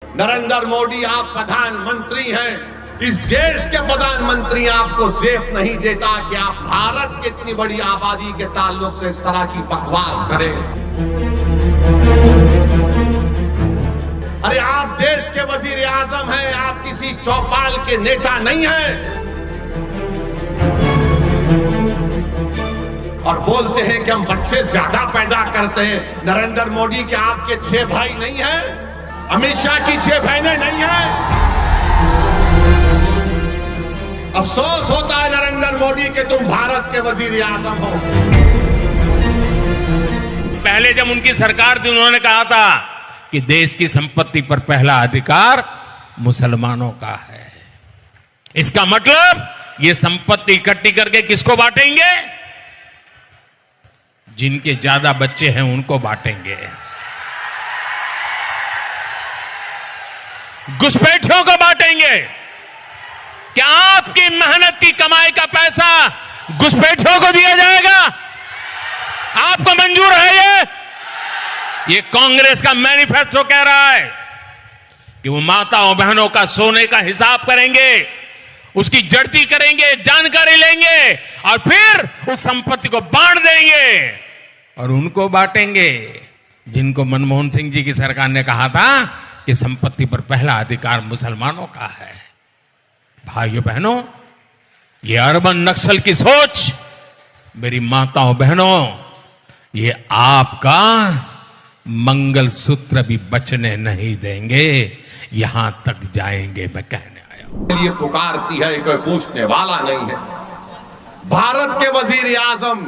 नरेंद्र मोदी आप प्रधानमंत्री हैं, इस देश के प्रधानमंत्री आपको जेब नहीं देता कि आप भारत की इतनी बड़ी आबादी के ताल्लुक से इस तरह की बकवास करें। अरे आप देश के वजीर आजम हैं, आप किसी चौपाल के नेता नहीं हैं। और बोलते हैं कि हम बच्चे ज्यादा पैदा करते हैं। नरेंद्र मोदी के आपके 6 भाई नहीं हैं? अमित शाह की 6 बहनें नहीं हैं? अफसोस होता है नरेंद्र मोदी के तुम भारत के वजीर आजम हो। पहले जब उनकी सरकार थी उन्होंने कहा था कि देश की संपत्ति पर पहला अधिकार मुसलमानों का है। इसका मतलब ये संपत्ति इकट्ठी करके किसको बांटेंगे? जिनके ज्यादा बच्चे हैं उनको बांटेंगे, घुसपैठियों को बांटेंगे। क्या आपकी मेहनत की कमाई का पैसा घुसपैठियों को दिया जाएगा? आपको मंजूर है? ये कांग्रेस का मैनिफेस्टो कह रहा है कि वो माताओं बहनों का सोने का हिसाब करेंगे, उसकी जड़ती करेंगे, जानकारी लेंगे और फिर उस संपत्ति को बांट देंगे और उनको बांटेंगे जिनको मनमोहन सिंह जी की सरकार ने कहा था कि संपत्ति पर पहला अधिकार मुसलमानों का है। भाइयों बहनों, ये अर्बन नक्सल की सोच, मेरी माताओं बहनों, ये आपका मंगलसूत्र भी बचने नहीं देंगे, यहां तक जाएंगे। मैं कहने आया हूं, ये पुकारती है, कोई पूछने वाला नहीं है। भारत के वजीर आजम,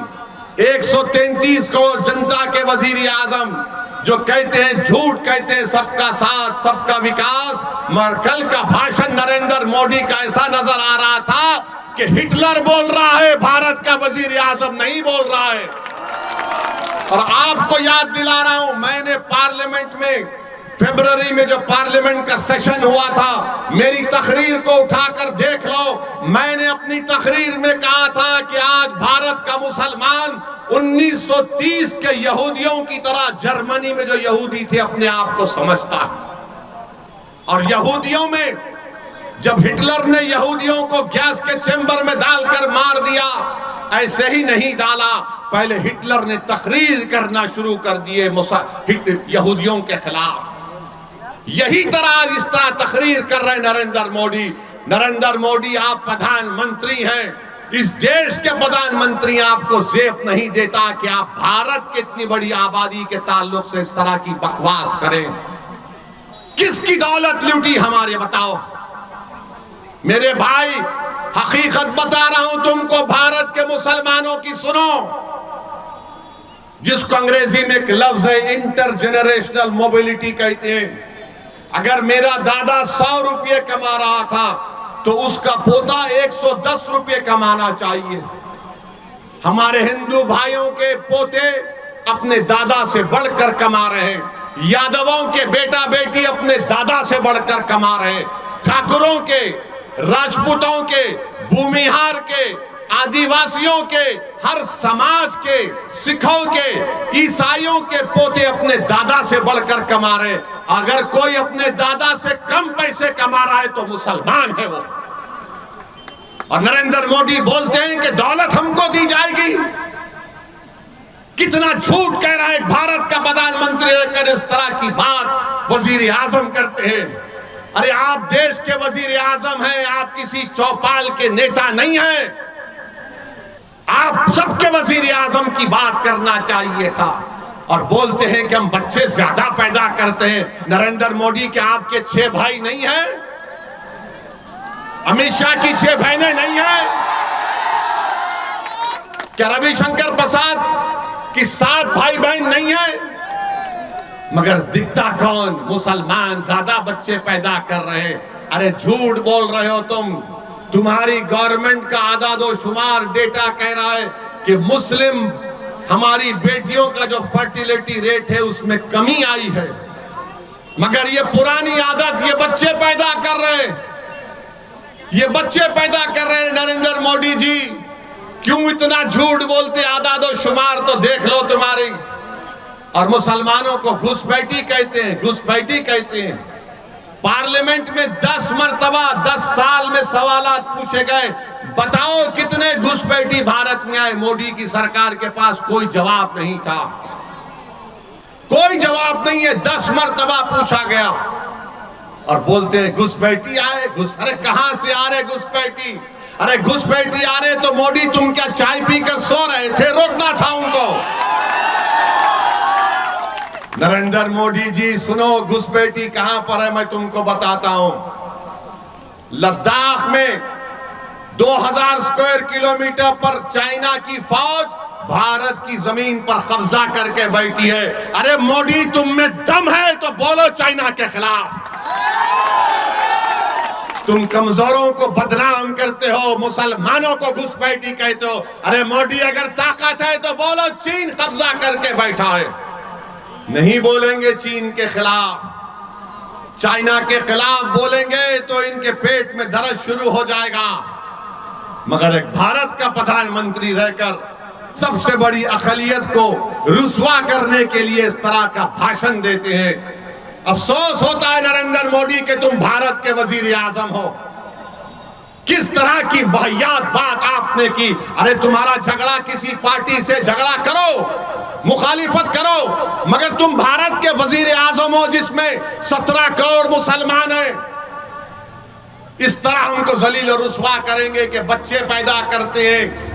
133 करोड़ जनता के वजीर आजम जो कहते हैं, झूठ कहते हैं सबका साथ सबका विकास, मगर कल का भाषण नरेंद्र मोदी का ऐसा नजर आ रहा था कि हिटलर बोल रहा है, भारत का वजीर आजम नहीं बोल रहा है। और आपको याद दिला रहा हूं, मैंने पार्लियामेंट में फरवरी में जो पार्लियामेंट का सेशन हुआ था, मेरी तकरीर को उठाकर देख लो। मैंने अपनी तकरीर में कहा था कि आज भारत का मुसलमान 1930 के यहूदियों की तरह जर्मनी में जो यहूदी थे अपने आप को समझता है। और यहूदियों में जब हिटलर ने यहूदियों को गैस के चेंबर में डालकर मार दिया, ऐसे ही नहीं डाला, पहले हिटलर ने तकरीर करना शुरू कर दिए यहूदियों के खिलाफ। यही तरह इस तरह तकरीर कर रहे नरेंद्र मोदी। नरेंद्र मोदी आप प्रधानमंत्री हैं, इस देश के प्रधानमंत्री आपको जेब नहीं देता कि आप भारत की इतनी बड़ी आबादी के ताल्लुक से इस तरह की बकवास करें। किसकी दौलत लूटी हमारे, बताओ मेरे भाई। हकीकत बता रहा हूं तुमको, भारत के मुसलमानों की सुनो, जिसको अंग्रेजी में एक लफ्ज है इंटरजेनरेशनल मोबिलिटी कहते हैं। अगर मेरा दादा 100 रुपये कमा रहा था तो उसका पोता 110 रुपये कमाना चाहिए। हमारे हिंदू भाइयों के पोते अपने दादा से बढ़कर कमा रहे हैं, यादवों के बेटा बेटी अपने दादा से बढ़कर कमा रहे हैं, ठाकुरों के, राजपूतों के, भूमिहार के, आदिवासियों के, हर समाज के, सिखों के, ईसाइयों के पोते अपने दादा से बढ़कर कमा रहे। अगर कोई अपने दादा से कम पैसे कमा रहा है तो मुसलमान है वो। और नरेंद्र मोदी बोलते हैं कि दौलत हमको दी जाएगी। कितना झूठ कह रहा है भारत का प्रधानमंत्री लेकर इस तरह की बात वजीर आजम करते हैं। अरे आप देश के वजीर आजम हैं, आप किसी चौपाल के नेता नहीं हैं। आप सबके वजीर आजम की बात करना चाहिए था। और बोलते हैं कि हम बच्चे ज्यादा पैदा करते हैं। नरेंद्र मोदी के आपके 6 भाई नहीं हैं? अमित शाह की 6 बहनें नहीं हैं? क्या रविशंकर प्रसाद की 7 भाई बहन नहीं है? मगर दिखता कौन? मुसलमान ज्यादा बच्चे पैदा कर रहे हैं। अरे झूठ बोल रहे हो तुम। तुम्हारी गवर्नमेंट का आदादोशुमार डेटा कह रहा है कि मुस्लिम हमारी बेटियों का जो फर्टिलिटी रेट है उसमें कमी आई है। मगर ये पुरानी आदत, ये बच्चे पैदा कर रहे हैं, ये बच्चे पैदा कर रहे हैं। नरेंद्र मोदी जी क्यों इतना झूठ बोलते? आदादोशुमार तो देख लो तुम्हारी। और मुसलमानों को घुसपैठी कहते हैं, घुसपैठी कहते हैं। पार्लियामेंट में 10 मरतबा 10 साल में सवालात पूछे गए, बताओ कितने घुसपैठी भारत में आए। मोदी की सरकार के पास कोई जवाब नहीं था, कोई जवाब नहीं है। 10 मरतबा पूछा गया और बोलते हैं घुसपैठी आए। अरे कहां से आ रहे घुसपैठी? अरे घुसपैठी आ रहे तो मोदी तुम क्या चाय पीकर सो रहे थे? रोकना था उनको। नरेंद्र मोदी जी सुनो, घुसपैठी कहां पर है मैं तुमको बताता हूं। लद्दाख में 2000 स्क्वायर किलोमीटर पर चाइना की फौज भारत की जमीन पर कब्जा करके बैठी है। अरे मोदी तुम में दम है तो बोलो चाइना के खिलाफ। तुम कमजोरों को बदनाम करते हो, मुसलमानों को घुसपैठी कहते हो। अरे मोदी अगर ताकत है तो बोलो चीन कब्जा करके बैठा है। नहीं बोलेंगे चीन के खिलाफ, चाइना के खिलाफ बोलेंगे तो इनके पेट में दर्द शुरू हो जाएगा। मगर एक भारत का प्रधानमंत्री रहकर सबसे बड़ी अक़लियत को रुस्वा करने के लिए इस तरह का भाषण देते हैं। अफसोस होता है नरेंद्र मोदी के तुम भारत के वजीर आजम हो। किस तरह की वाहियात बात आपने की। अरे तुम्हारा झगड़ा किसी पार्टी से झगड़ा करो, मुखालिफत करो, मगर तुम भारत के वजीर आजम हो जिसमें 17 करोड़ मुसलमान हैं। इस तरह हमको जलील और रुस्वा करेंगे कि बच्चे पैदा करते हैं,